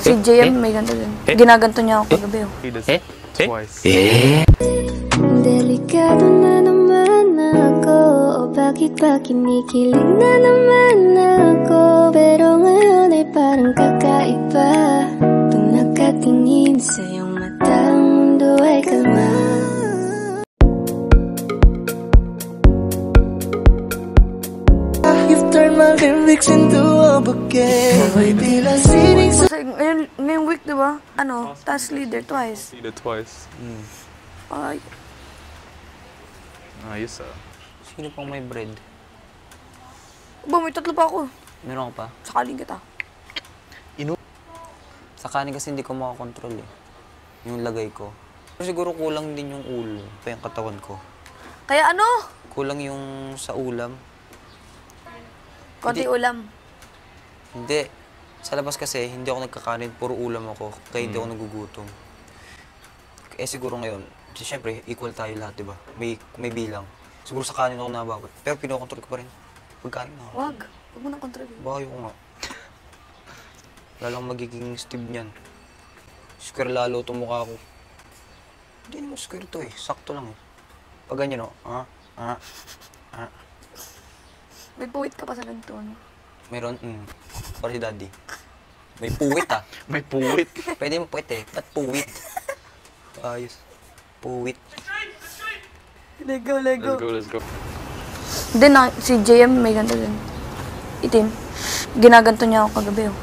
Si JM may ganito din. Ginaganto niya ako kagabi. He does it twice. Delikado na naman ako. O bakit ba kinikilig na naman ako? Pero ngayon ay parang kakaiba. Pag nakatingin sa iyong mata, ang mundo ay kalma. You've turned my lyrics into a bouquet. May tila sinig sa... Kasi ngayong week, di ba? Ano, task leader twice. He did twice. Ay, Ayos ah. Sino pang may bread? ba, may tatlo pa ako. Meron ka pa? Sakaling kita. Sa kanin kasi hindi ko makakontrol eh. Yung lagay ko. Pero siguro kulang din yung ulo, pa yung katawan ko. Kaya ano? Kulang yung sa ulam. Konti ulam. Hindi. Sa labas kasi, hindi ako nagkakanin, puro ulam ako. Kaya hindi ako nagugutom. Eh siguro ngayon, siyempre, equal tayo lahat, di ba? May bilang. Siguro sa kanin ako nababot. Pero pinokontrol ko pa rin. Pagkain na. Wag. Huwag mo nang kontrol. Baka ko nga. Lalang magiging Steve niyan. Square lalo itong mukha ko. Hindi naman square to eh. Sakto lang eh. Pag ganyan o. May puwit ka pa sa ganito, ano? Meron, para si daddy. May puwit ah. May puwit. Pwede mo puwit eh. Ba't puwit? Ayos. Puwit. Let's go, let's go. Let's go. Then, si JM may ganito din. Itim. Ginaganto niya ako kagabi, oh.